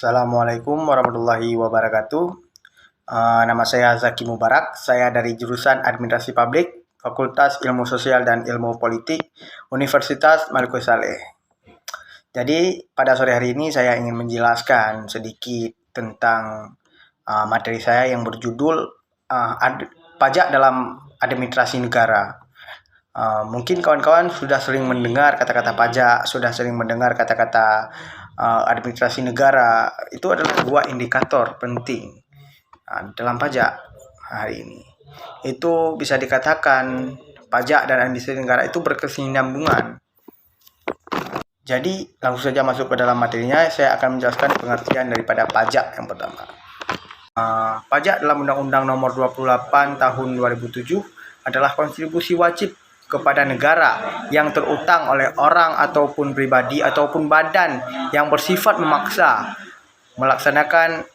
Assalamualaikum warahmatullahi wabarakatuh. Nama saya Zaki Mubarak. Saya dari jurusan Administrasi Publik, Fakultas Ilmu Sosial dan Ilmu Politik, Universitas Maliku Saleh. Jadi pada sore hari ini saya ingin menjelaskan sedikit tentang materi saya yang berjudul pajak dalam administrasi negara. Mungkin kawan-kawan sudah sering mendengar kata-kata pajak, sudah sering mendengar kata-kata administrasi negara. Itu adalah dua indikator penting dalam pajak hari ini. Itu bisa dikatakan pajak dan administrasi negara itu berkesinambungan. Jadi langsung saja masuk ke dalam materinya. Saya akan menjelaskan pengertian daripada pajak yang pertama. Pajak dalam Undang-Undang Nomor 28 Tahun 2007 adalah kontribusi wajib kepada negara yang terutang oleh orang ataupun pribadi ataupun badan yang bersifat memaksa melaksanakan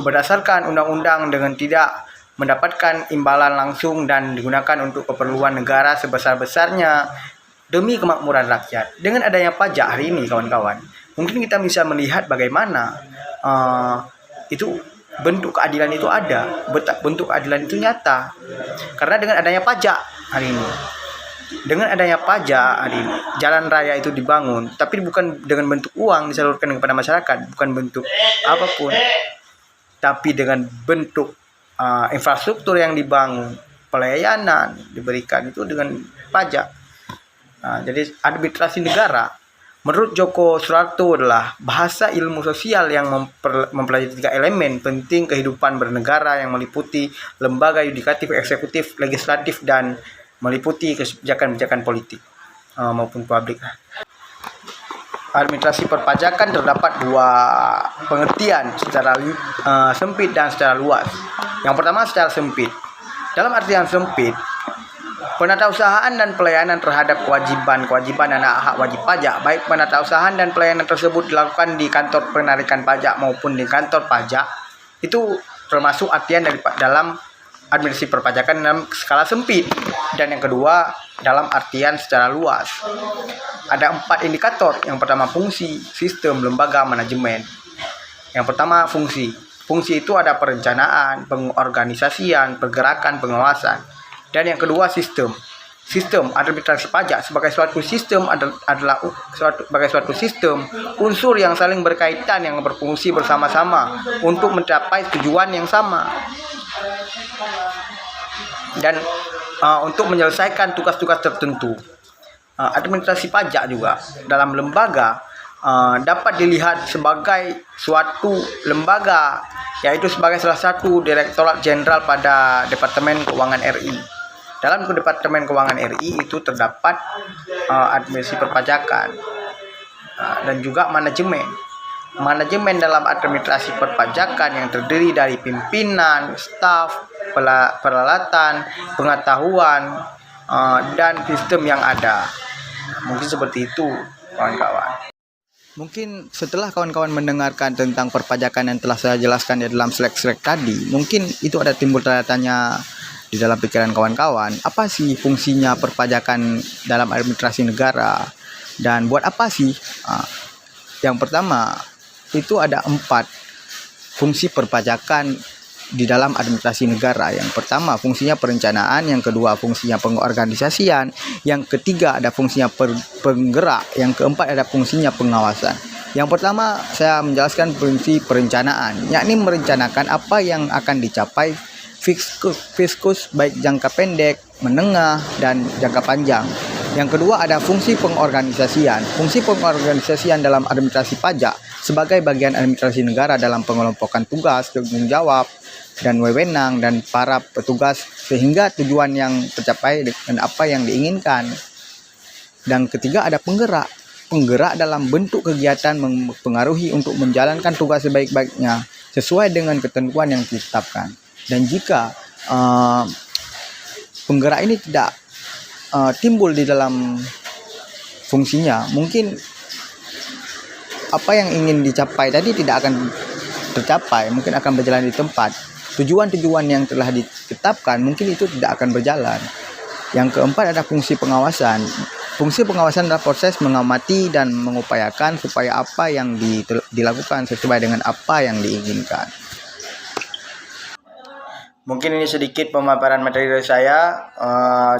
berdasarkan undang-undang dengan tidak mendapatkan imbalan langsung dan digunakan untuk keperluan negara sebesar-besarnya demi kemakmuran rakyat. Dengan adanya pajak hari ini kawan-kawan, mungkin kita bisa melihat bagaimana itu bentuk keadilan itu ada, bentuk keadilan itu nyata. Karena dengan adanya pajak hari ini, jalan raya itu dibangun, tapi bukan dengan bentuk uang disalurkan kepada masyarakat, bukan bentuk apapun, tapi dengan bentuk infrastruktur yang dibangun, pelayanan diberikan itu dengan pajak. Jadi administrasi negara menurut Djoko Suharto adalah bahasa ilmu sosial yang mempelajari 3 elemen penting kehidupan bernegara yang meliputi lembaga yudikatif, eksekutif, legislatif, dan meliputi kebijakan-kebijakan politik maupun publik. Administrasi perpajakan terdapat 2 pengertian secara sempit dan secara luas. Yang pertama secara sempit. Dalam artian sempit, penatausahaan dan pelayanan terhadap kewajiban dan hak wajib pajak, baik penatausahaan dan pelayanan tersebut dilakukan di kantor penarikan pajak maupun di kantor pajak, itu termasuk artian dalam administrasi perpajakan dalam skala sempit. Dan yang kedua dalam artian secara luas. Ada 4 indikator. Yang pertama fungsi, sistem, lembaga, manajemen. Yang pertama fungsi. Fungsi itu ada perencanaan, pengorganisasian, pergerakan, pengawasan. Dan yang kedua sistem. Sistem administrasi pajak sebagai suatu sistem adalah sebagai suatu sistem unsur yang saling berkaitan yang berfungsi bersama-sama untuk mencapai tujuan yang sama. Dan untuk menyelesaikan tugas-tugas tertentu. Administrasi pajak juga dalam lembaga dapat dilihat sebagai suatu lembaga, yaitu sebagai salah satu Direktorat Jenderal pada Departemen Keuangan RI. Dalam Departemen Keuangan RI itu terdapat administrasi perpajakan dan juga manajemen. Manajemen dalam administrasi perpajakan yang terdiri dari pimpinan, staf, peralatan, pengetahuan, dan sistem yang ada. Mungkin seperti itu kawan-kawan. Mungkin setelah kawan-kawan mendengarkan tentang perpajakan yang telah saya jelaskan di dalam slide-slide tadi, mungkin itu ada timbul tanda tanya di dalam pikiran kawan-kawan, apa sih fungsinya perpajakan dalam administrasi negara dan buat apa sih? Yang pertama, itu ada 4 fungsi perpajakan di dalam administrasi negara. Yang pertama fungsinya perencanaan, yang kedua fungsinya pengorganisasian, yang ketiga ada fungsinya penggerak, yang keempat ada fungsinya pengawasan. Yang pertama saya menjelaskan fungsi perencanaan, yakni merencanakan apa yang akan dicapai fiskus baik jangka pendek, menengah, dan jangka panjang. Yang kedua ada fungsi pengorganisasian. Fungsi pengorganisasian dalam administrasi pajak sebagai bagian administrasi negara dalam pengelompokan tugas, tanggung jawab, dan wewenang dan para petugas sehingga tujuan yang tercapai dengan apa yang diinginkan. Dan ketiga ada penggerak. Penggerak dalam bentuk kegiatan mempengaruhi untuk menjalankan tugas sebaik-baiknya sesuai dengan ketentuan yang ditetapkan. Dan jika penggerak ini tidak timbul di dalam fungsinya, mungkin apa yang ingin dicapai tadi tidak akan tercapai, mungkin akan berjalan di tempat. Tujuan-tujuan yang telah ditetapkan mungkin itu tidak akan berjalan. Yang keempat ada fungsi pengawasan. Fungsi pengawasan adalah proses mengamati dan mengupayakan supaya apa yang dilakukan sesuai dengan apa yang diinginkan. Mungkin ini sedikit pemaparan materi dari saya.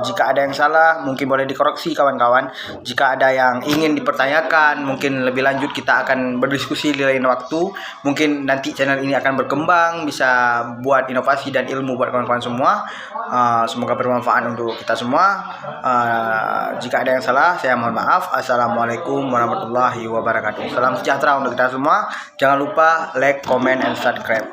Jika ada yang salah, mungkin boleh dikoreksi kawan-kawan. Jika ada yang ingin dipertanyakan, mungkin lebih lanjut kita akan berdiskusi di lain waktu. Mungkin nanti channel ini akan berkembang, bisa buat inovasi dan ilmu buat kawan-kawan semua. Semoga bermanfaat untuk kita semua. Jika ada yang salah, saya mohon maaf. Assalamualaikum warahmatullahi wabarakatuh. Salam sejahtera untuk kita semua. Jangan lupa like, comment, and subscribe.